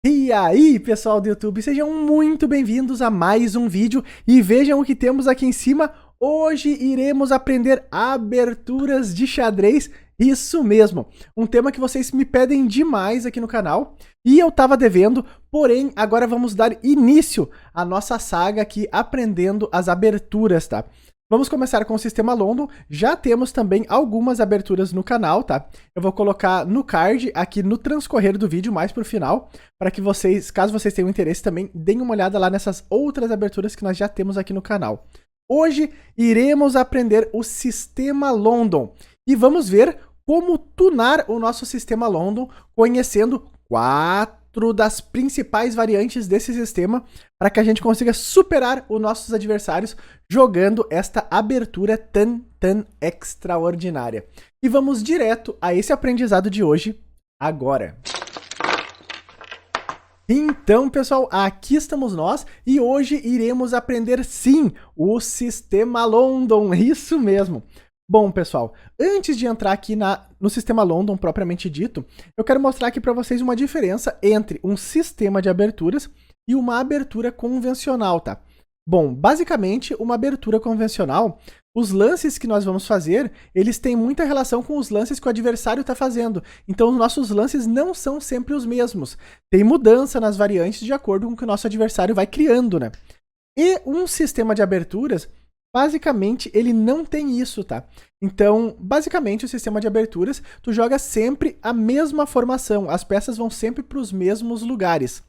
E aí, pessoal do YouTube, sejam muito bem-vindos a mais um vídeo e vejam o que temos aqui em cima. Hoje iremos aprender aberturas de xadrez, isso mesmo, um tema que vocês me pedem demais aqui no canal e eu tava devendo, porém agora vamos dar início à nossa saga aqui aprendendo as aberturas, tá? Vamos começar com o sistema London, já temos também algumas aberturas no canal, tá? Eu vou colocar no card, aqui no transcorrer do vídeo, mais pro final, para que vocês, caso vocês tenham interesse também, deem uma olhada lá nessas outras aberturas que nós já temos aqui no canal. Hoje iremos aprender o sistema London e vamos ver como tunar o nosso sistema London, conhecendo 4 das principais variantes desse sistema para que a gente consiga superar os nossos adversários jogando esta abertura tão extraordinária. E vamos direto a esse aprendizado de hoje, agora. Então, pessoal, aqui estamos nós e hoje iremos aprender, sim, o sistema London, isso mesmo. Bom, pessoal, antes de entrar aqui no sistema London propriamente dito, eu quero mostrar aqui para vocês uma diferença entre um sistema de aberturas e uma abertura convencional, tá? Bom, basicamente, uma abertura convencional, os lances que nós vamos fazer, eles têm muita relação com os lances que o adversário está fazendo. Então, os nossos lances não são sempre os mesmos. Tem mudança nas variantes de acordo com o que o nosso adversário vai criando, né? E um sistema de aberturas, basicamente, ele não tem isso, tá? Então, basicamente, o sistema de aberturas, tu joga sempre a mesma formação. As peças vão sempre para os mesmos lugares,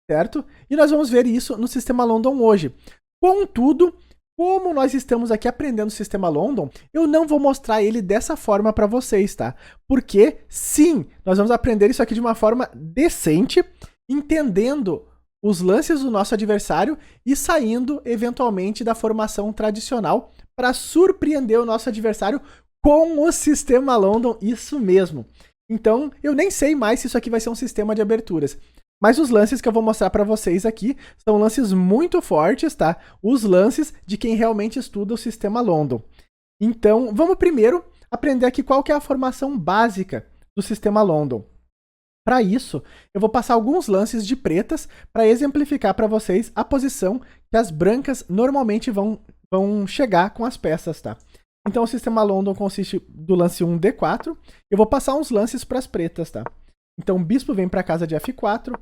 certo? E nós vamos ver isso no sistema London hoje. Contudo, como nós estamos aqui aprendendo o sistema London, eu não vou mostrar ele dessa forma para vocês, tá? Porque, sim, nós vamos aprender isso aqui de uma forma decente, entendendo os lances do nosso adversário e saindo, eventualmente, da formação tradicional para surpreender o nosso adversário com o sistema London, isso mesmo. Então, eu nem sei mais se isso aqui vai ser um sistema de aberturas. Mas os lances que eu vou mostrar para vocês aqui são lances muito fortes, tá? Os lances de quem realmente estuda o sistema London. Então, vamos primeiro aprender aqui qual que é a formação básica do sistema London. Para isso, eu vou passar alguns lances de pretas para exemplificar para vocês a posição que as brancas normalmente vão chegar com as peças, tá? Então, o sistema London consiste do lance 1, D4. Eu vou passar uns lances para as pretas, tá? Então, bispo vem para a casa de F4.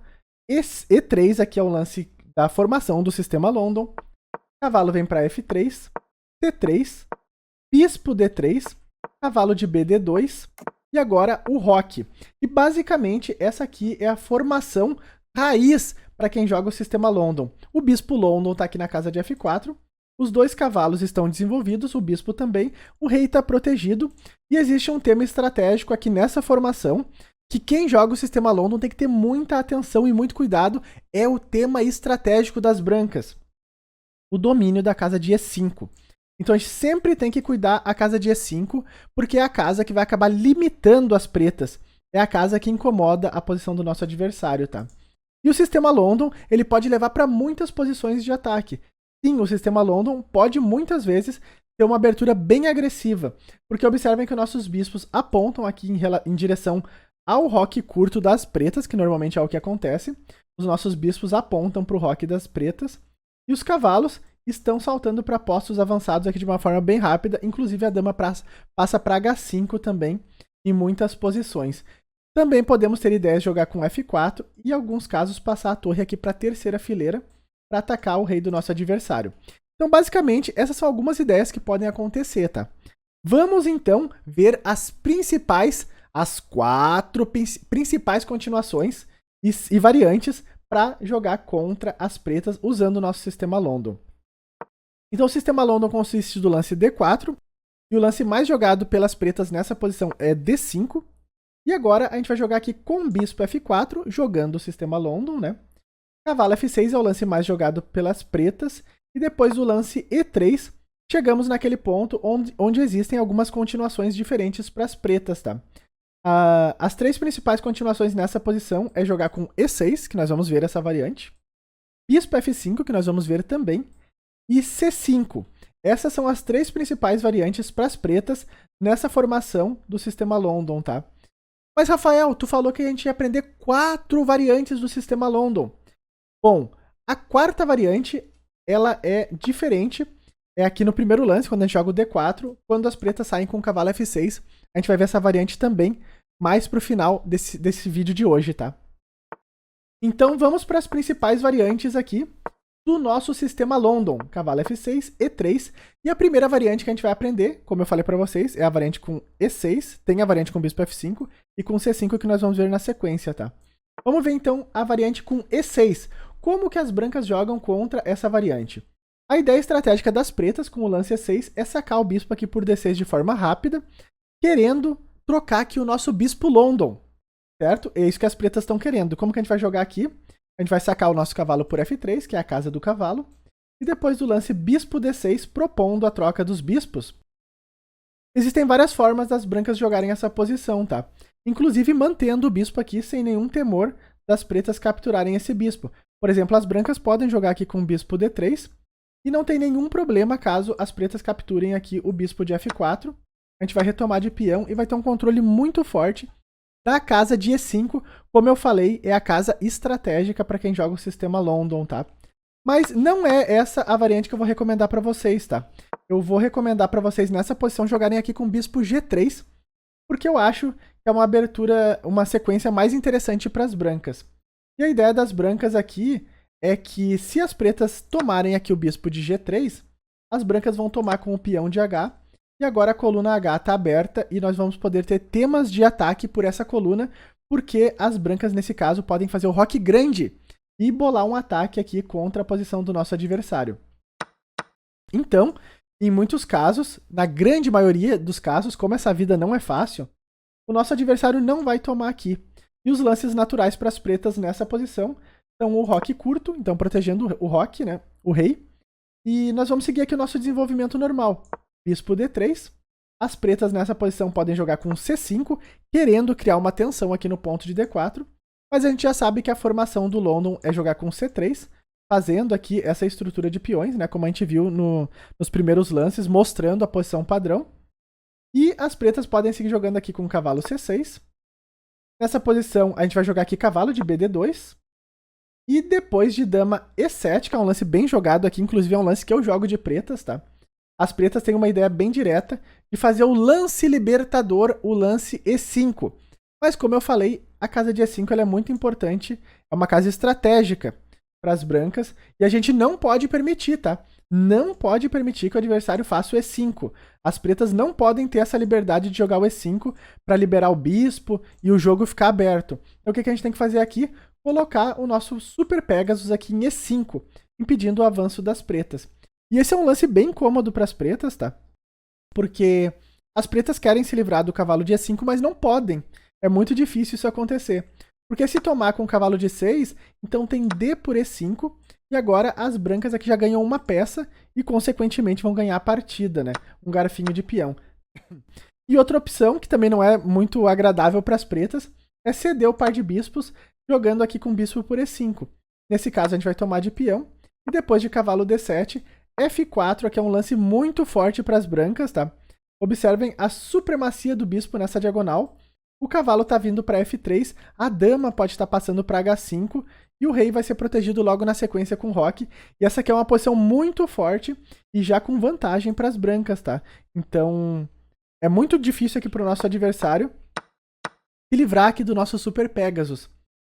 E3 aqui é o lance da formação do sistema London. Cavalo vem para F3. C3. Bispo D3. Cavalo de B, D2. E agora o roque. E basicamente essa aqui é a formação raiz para quem joga o sistema London. O bispo London está aqui na casa de F4. Os dois cavalos estão desenvolvidos, o bispo também. O rei está protegido. E existe um tema estratégico aqui nessa formação, que quem joga o sistema London tem que ter muita atenção e muito cuidado. É o tema estratégico das brancas. O domínio da casa de E5. Então a gente sempre tem que cuidar a casa de E5, porque é a casa que vai acabar limitando as pretas. É a casa que incomoda a posição do nosso adversário, tá? E o sistema London, ele pode levar para muitas posições de ataque. Sim, o sistema London pode muitas vezes ter uma abertura bem agressiva, porque observem que os nossos bispos apontam aqui em direção ao roque curto das pretas, que normalmente é o que acontece. Os nossos bispos apontam para o roque das pretas, e os cavalos estão saltando para postos avançados aqui de uma forma bem rápida, inclusive a dama passa para H5 também, em muitas posições. Também podemos ter ideias de jogar com F4 e, em alguns casos, passar a torre aqui para a terceira fileira para atacar o rei do nosso adversário. Então, basicamente, essas são algumas ideias que podem acontecer, tá? Vamos, então, ver as 4 principais continuações e variantes para jogar contra as pretas usando o nosso sistema London. Então, o sistema London consiste do lance D4, e o lance mais jogado pelas pretas nessa posição é D5. E agora a gente vai jogar aqui com bispo F4, jogando o sistema London, né? Cavalo F6 é o lance mais jogado pelas pretas, e depois do lance E3, chegamos naquele ponto onde existem algumas continuações diferentes para as pretas, tá? As 3 principais continuações nessa posição é jogar com E6, que nós vamos ver essa variante, bispo F5, que nós vamos ver também, e C5. Essas são as 3 principais variantes para as pretas nessa formação do sistema London, tá? Mas, Rafael, tu falou que a gente ia aprender 4 variantes do sistema London. Bom, a quarta variante, ela é diferente. É aqui no primeiro lance, quando a gente joga o D4, quando as pretas saem com o cavalo F6. A gente vai ver essa variante também mais pro final desse vídeo de hoje, tá? Então vamos para as principais variantes aqui do nosso sistema London. Cavalo F6, E3. E a primeira variante que a gente vai aprender, como eu falei para vocês, é a variante com E6. Tem a variante com bispo F5 e com C5 que nós vamos ver na sequência, tá? Vamos ver então a variante com E6. Como que as brancas jogam contra essa variante? A ideia estratégica das pretas com o lance E6 é sacar o bispo aqui por D6 de forma rápida, querendo trocar aqui o nosso bispo London, certo? É isso que as pretas estão querendo. Como que a gente vai jogar aqui? A gente vai sacar o nosso cavalo por F3, que é a casa do cavalo, e depois do lance bispo D6, propondo a troca dos bispos. Existem várias formas das brancas jogarem essa posição, tá? Inclusive mantendo o bispo aqui sem nenhum temor das pretas capturarem esse bispo. Por exemplo, as brancas podem jogar aqui com o bispo D3, e não tem nenhum problema caso as pretas capturem aqui o bispo de F4. A gente vai retomar de peão e vai ter um controle muito forte da casa de E5. Como eu falei, é a casa estratégica para quem joga o sistema London, tá? Mas não é essa a variante que eu vou recomendar para vocês, tá? Eu vou recomendar para vocês nessa posição jogarem aqui com bispo G3, porque eu acho que é uma abertura, uma sequência mais interessante para as brancas. E a ideia das brancas aqui é que se as pretas tomarem aqui o bispo de G3, as brancas vão tomar com o peão de H, e agora a coluna H está aberta e nós vamos poder ter temas de ataque por essa coluna, porque as brancas, nesse caso, podem fazer o roque grande e bolar um ataque aqui contra a posição do nosso adversário. Então, em muitos casos, na grande maioria dos casos, como essa vida não é fácil, o nosso adversário não vai tomar aqui. E os lances naturais para as pretas nessa posição são o roque curto, então protegendo o roque, né, o rei. E nós vamos seguir aqui o nosso desenvolvimento normal. Bispo D3. As pretas nessa posição podem jogar com C5, querendo criar uma tensão aqui no ponto de D4. Mas a gente já sabe que a formação do London é jogar com C3, fazendo aqui essa estrutura de peões, né, como a gente viu nos primeiros lances, mostrando a posição padrão. E as pretas podem seguir jogando aqui com cavalo C6. Nessa posição, a gente vai jogar aqui cavalo de BD2. E depois de dama E7, que é um lance bem jogado aqui, inclusive é um lance que eu jogo de pretas, tá? As pretas têm uma ideia bem direta de fazer o lance libertador, o lance E5. Mas como eu falei, a casa de E5 ela é muito importante, é uma casa estratégica para as brancas, e a gente não pode permitir, tá? Não pode permitir que o adversário faça o E5. As pretas não podem ter essa liberdade de jogar o E5 para liberar o bispo e o jogo ficar aberto. Então o que a gente tem que fazer aqui? Colocar o nosso Super Pegasus aqui em E5, impedindo o avanço das pretas. E esse é um lance bem cômodo para as pretas, tá? Porque as pretas querem se livrar do cavalo de E5, mas não podem. É muito difícil isso acontecer. Porque se tomar com o cavalo de 6, então tem D por E5, e agora as brancas aqui já ganham uma peça e, consequentemente, vão ganhar a partida, né? Um garfinho de peão. E outra opção, que também não é muito agradável para as pretas, é ceder o par de bispos, jogando aqui com bispo por E5. Nesse caso, a gente vai tomar de peão, e depois de cavalo D7, F4, aqui é um lance muito forte para as brancas, tá? Observem a supremacia do bispo nessa diagonal. O cavalo está vindo para F3, a dama pode estar passando para H5, e o rei vai ser protegido logo na sequência com roque. E essa aqui é uma posição muito forte, e já com vantagem para as brancas, tá? Então, é muito difícil aqui para o nosso adversário se livrar aqui do nosso Super Pegasus.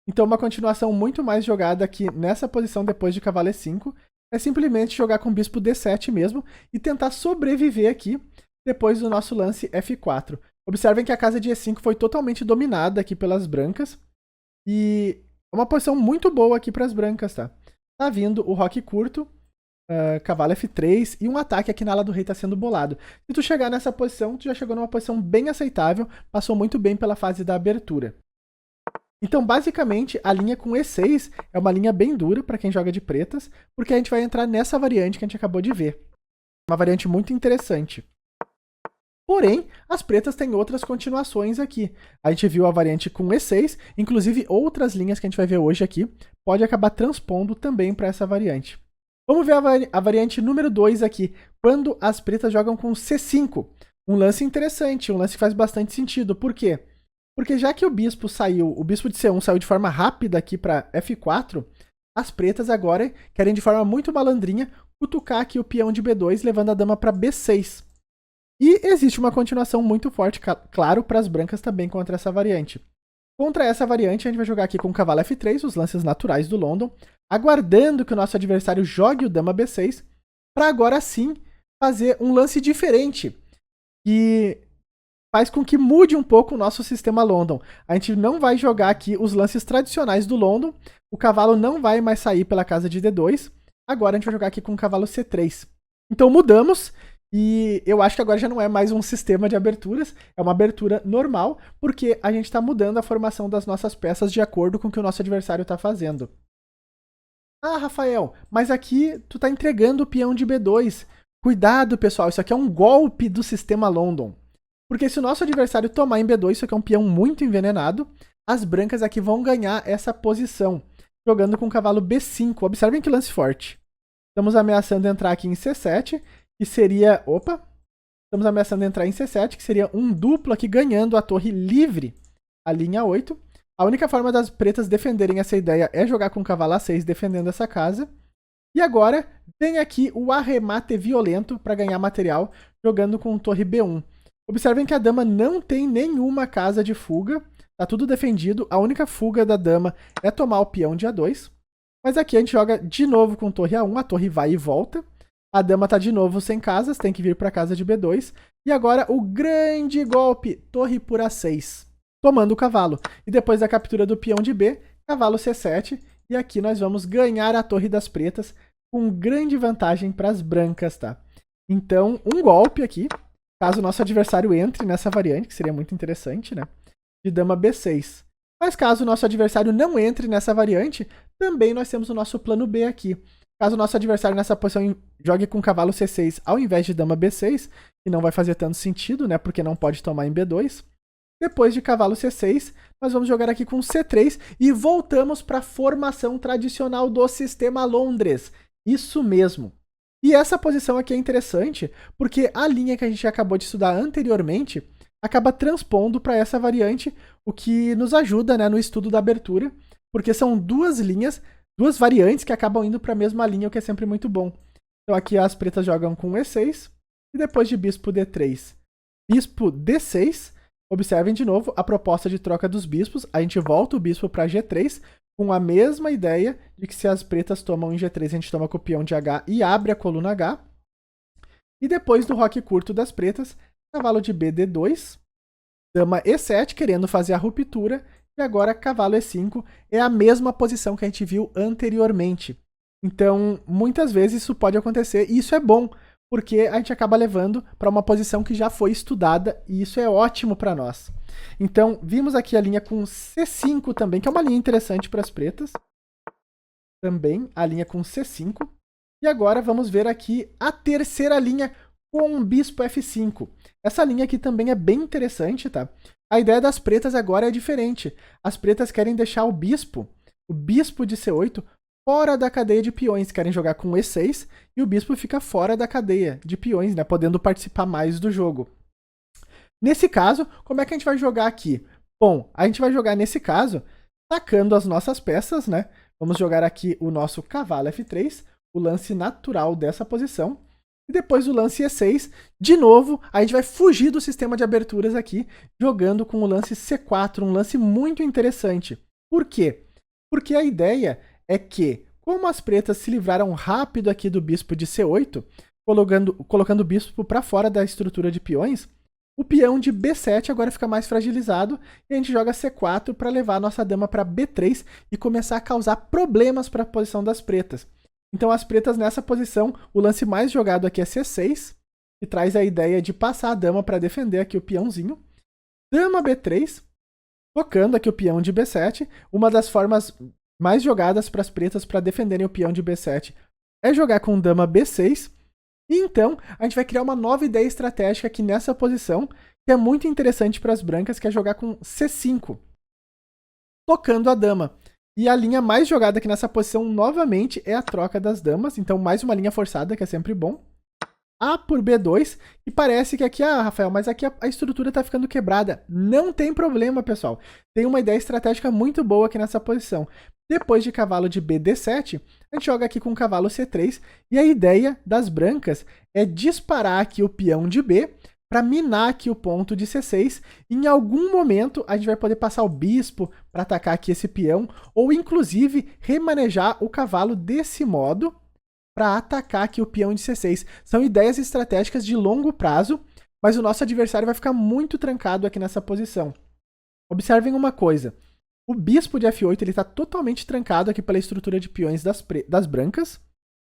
Então, uma continuação muito mais jogada aqui nessa posição depois de cavalo E5 é simplesmente jogar com bispo D7 mesmo e tentar sobreviver aqui depois do nosso lance F4. Observem que a casa de E5 foi totalmente dominada aqui pelas brancas e é uma posição muito boa aqui para as brancas, tá? Tá vindo o roque curto, cavalo F3 e um ataque aqui na ala do rei tá sendo bolado. Se tu chegar nessa posição, tu já chegou numa posição bem aceitável, passou muito bem pela fase da abertura. Então, basicamente, a linha com E6 é uma linha bem dura para quem joga de pretas, porque a gente vai entrar nessa variante que a gente acabou de ver. Uma variante muito interessante. Porém, as pretas têm outras continuações aqui. A gente viu a variante com E6, inclusive outras linhas que a gente vai ver hoje aqui, pode acabar transpondo também para essa variante. Vamos ver a variante número 2 aqui, quando as pretas jogam com C5. Um lance interessante, um lance que faz bastante sentido. Por quê? Porque já que o bispo de C1 saiu de forma rápida aqui para F4, as pretas agora querem de forma muito malandrinha cutucar aqui o peão de B2, levando a dama para B6. E existe uma continuação muito forte, claro, para as brancas também contra essa variante. Contra essa variante, a gente vai jogar aqui com o cavalo F3, os lances naturais do London, aguardando que o nosso adversário jogue o dama B6, para agora sim fazer um lance diferente, que faz com que mude um pouco o nosso sistema London. A gente não vai jogar aqui os lances tradicionais do London, o cavalo não vai mais sair pela casa de D2, agora a gente vai jogar aqui com o cavalo C3. Então mudamos, e eu acho que agora já não é mais um sistema de aberturas, é uma abertura normal, porque a gente está mudando a formação das nossas peças de acordo com o que o nosso adversário está fazendo. Ah, Rafael, mas aqui tu tá entregando o peão de B2. Cuidado, pessoal, isso aqui é um golpe do sistema London. Porque se o nosso adversário tomar em B2, isso aqui é um peão muito envenenado, as brancas aqui vão ganhar essa posição, jogando com o cavalo B5. Observem que lance forte. Estamos ameaçando entrar aqui em C7, que seria... Opa! Estamos ameaçando entrar em C7, que seria um duplo aqui ganhando a torre livre, a linha 8. A única forma das pretas defenderem essa ideia é jogar com o cavalo A6 defendendo essa casa. E agora vem aqui o arremate violento para ganhar material, jogando com torre B1. Observem que a dama não tem nenhuma casa de fuga, tá tudo defendido, a única fuga da dama é tomar o peão de A2. Mas aqui a gente joga de novo com torre A1, a torre vai e volta. A dama tá de novo sem casas, tem que vir para a casa de B2. E agora o grande golpe, torre por A6, tomando o cavalo. E depois da captura do peão de B, cavalo C7. E aqui nós vamos ganhar a torre das pretas com grande vantagem para as brancas, tá? Então, um golpe aqui, caso o nosso adversário entre nessa variante, que seria muito interessante, né? De dama B6. Mas caso o nosso adversário não entre nessa variante, também nós temos o nosso plano B aqui. Caso o nosso adversário nessa posição jogue com cavalo C6 ao invés de dama B6, que não vai fazer tanto sentido, né? Porque não pode tomar em B2. Depois de cavalo C6, nós vamos jogar aqui com C3 e voltamos para a formação tradicional do sistema Londres. Isso mesmo. E essa posição aqui é interessante, porque a linha que a gente acabou de estudar anteriormente acaba transpondo para essa variante, o que nos ajuda, né, no estudo da abertura, porque são duas linhas, duas variantes que acabam indo para a mesma linha, o que é sempre muito bom. Então aqui as pretas jogam com E6, e depois de bispo D3, bispo D6, observem de novo a proposta de troca dos bispos, a gente volta o bispo para G3, com a mesma ideia de que se as pretas tomam em G3, a gente toma com o peão de H e abre a coluna H. E depois do roque curto das pretas, cavalo de B, D2, dama E7, querendo fazer a ruptura, e agora cavalo E5 é a mesma posição que a gente viu anteriormente. Então, muitas vezes isso pode acontecer, e isso é bom, porque a gente acaba levando para uma posição que já foi estudada, e isso é ótimo para nós. Então, vimos aqui a linha com C5 também, que é uma linha interessante para as pretas. Também a linha com C5. E agora vamos ver aqui a terceira linha com bispo F5. Essa linha aqui também é bem interessante, tá? A ideia das pretas agora é diferente. As pretas querem deixar o bispo de C8, fora da cadeia de peões. Querem jogar com E6 e o bispo fica fora da cadeia de peões, né? Podendo participar mais do jogo. Nesse caso, como é que a gente vai jogar aqui? Bom, a gente vai jogar nesse caso, tacando as nossas peças, né? Vamos jogar aqui o nosso cavalo F3, o lance natural dessa posição. E depois o lance E6, de novo, a gente vai fugir do sistema de aberturas aqui, jogando com o lance C4, um lance muito interessante. Por quê? Porque a ideia é que, como as pretas se livraram rápido aqui do bispo de C8, colocando o bispo para fora da estrutura de peões, o peão de B7 agora fica mais fragilizado e a gente joga C4 para levar a nossa dama para B3 e começar a causar problemas para a posição das pretas. Então as pretas nessa posição, o lance mais jogado aqui é C6, que traz a ideia de passar a dama para defender aqui o peãozinho. Dama B3, tocando aqui o peão de B7. Uma das formas mais jogadas para as pretas para defenderem o peão de B7 é jogar com dama B6. E então, a gente vai criar uma nova ideia estratégica aqui nessa posição, que é muito interessante para as brancas, que é jogar com C5, tocando a dama. E a linha mais jogada aqui nessa posição, novamente, é a troca das damas. Então, mais uma linha forçada, que é sempre bom. A por B2, e parece que aqui, Rafael, mas aqui a estrutura está ficando quebrada. Não tem problema, pessoal. Tem uma ideia estratégica muito boa aqui nessa posição. Depois de cavalo de BD7, a gente joga aqui com cavalo C3, e a ideia das brancas é disparar aqui o peão de B para minar aqui o ponto de C6. Em algum momento, a gente vai poder passar o bispo para atacar aqui esse peão, ou inclusive remanejar o cavalo desse modo, para atacar aqui o peão de C6. São ideias estratégicas de longo prazo, mas o nosso adversário vai ficar muito trancado aqui nessa posição. Observem uma coisa, o bispo de F8 está totalmente trancado aqui pela estrutura de peões das brancas,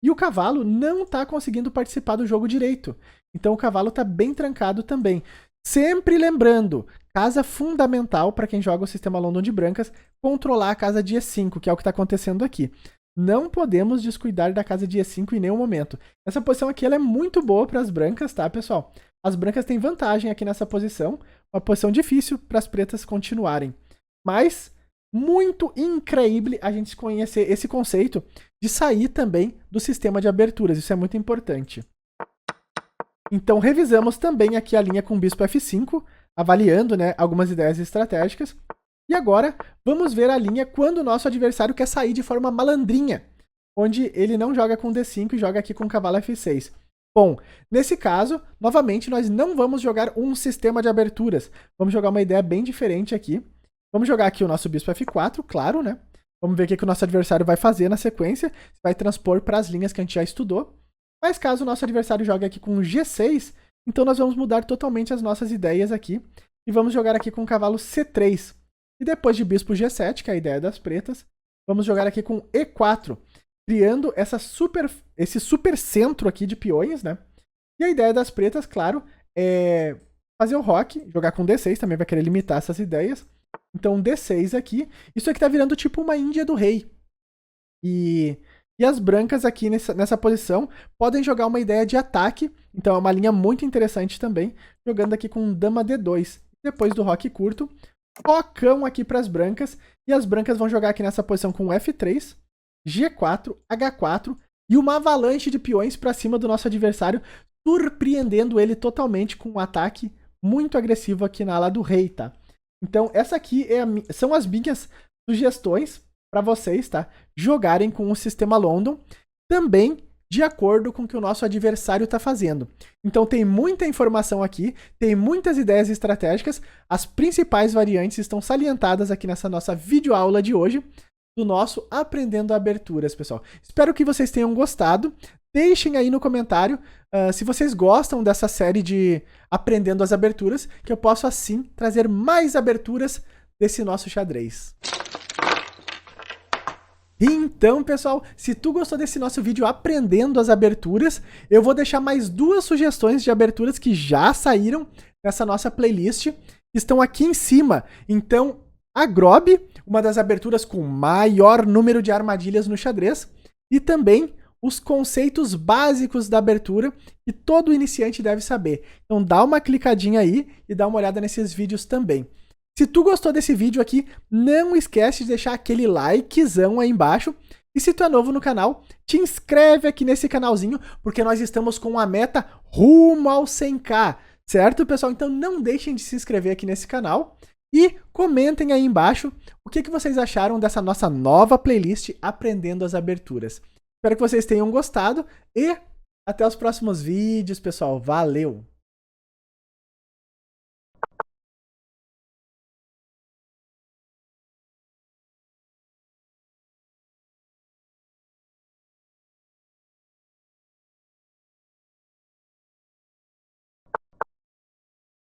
e o cavalo não está conseguindo participar do jogo direito. Então o cavalo está bem trancado também. Sempre lembrando, casa fundamental para quem joga o sistema London de brancas, controlar a casa de E5, que é o que está acontecendo aqui. Não podemos descuidar da casa de E5 em nenhum momento. Essa posição aqui ela é muito boa para as brancas, tá, pessoal? As brancas têm vantagem aqui nessa posição, uma posição difícil para as pretas continuarem. Mas, muito incrível a gente conhecer esse conceito de sair também do sistema de aberturas. Isso é muito importante. Então, revisamos também aqui a linha com bispo F5, avaliando, né, algumas ideias estratégicas. E agora, vamos ver a linha quando o nosso adversário quer sair de forma malandrinha, onde ele não joga com D5 e joga aqui com cavalo F6. Bom, nesse caso, novamente, nós não vamos jogar um sistema de aberturas. Vamos jogar uma ideia bem diferente aqui. Vamos jogar aqui o nosso bispo F4, claro, né? Vamos ver o que o nosso adversário vai fazer na sequência. Vai transpor para as linhas que a gente já estudou. Mas caso o nosso adversário jogue aqui com G6, então nós vamos mudar totalmente as nossas ideias aqui. E vamos jogar aqui com o cavalo C3. E depois de bispo G7, que é a ideia das pretas, vamos jogar aqui com E4, criando esse super centro aqui de peões, né? E a ideia das pretas, claro, é fazer o roque, jogar com D6, também vai querer limitar essas ideias. Então D6 aqui, isso aqui tá virando tipo uma Índia do rei. E as brancas aqui nessa posição podem jogar uma ideia de ataque, então é uma linha muito interessante também, jogando aqui com dama D2. Depois do roque curto, rocão aqui para as brancas, e as brancas vão jogar aqui nessa posição com F3, G4, H4, e uma avalanche de peões para cima do nosso adversário, surpreendendo ele totalmente com um ataque muito agressivo aqui na ala do rei, tá? Então essa aqui são as minhas sugestões para vocês, tá? Jogarem com o sistema London, também de acordo com o que o nosso adversário está fazendo. Então tem muita informação aqui, tem muitas ideias estratégicas, as principais variantes estão salientadas aqui nessa nossa videoaula de hoje, do nosso Aprendendo Aberturas, pessoal. Espero que vocês tenham gostado. Deixem aí no comentário se vocês gostam dessa série de Aprendendo as Aberturas, que eu posso assim trazer mais aberturas desse nosso xadrez. Então, pessoal, se tu gostou desse nosso vídeo aprendendo as aberturas, eu vou deixar mais 2 sugestões de aberturas que já saíram nessa nossa playlist, que estão aqui em cima. Então, a Grob, uma das aberturas com maior número de armadilhas no xadrez, e também os conceitos básicos da abertura que todo iniciante deve saber. Então, dá uma clicadinha aí e dá uma olhada nesses vídeos também. Se tu gostou desse vídeo aqui, não esquece de deixar aquele likezão aí embaixo. E se tu é novo no canal, te inscreve aqui nesse canalzinho, porque nós estamos com a meta rumo ao 100k, certo, pessoal? Então não deixem de se inscrever aqui nesse canal e comentem aí embaixo o que vocês acharam dessa nossa nova playlist Aprendendo as Aberturas. Espero que vocês tenham gostado e até os próximos vídeos, pessoal. Valeu!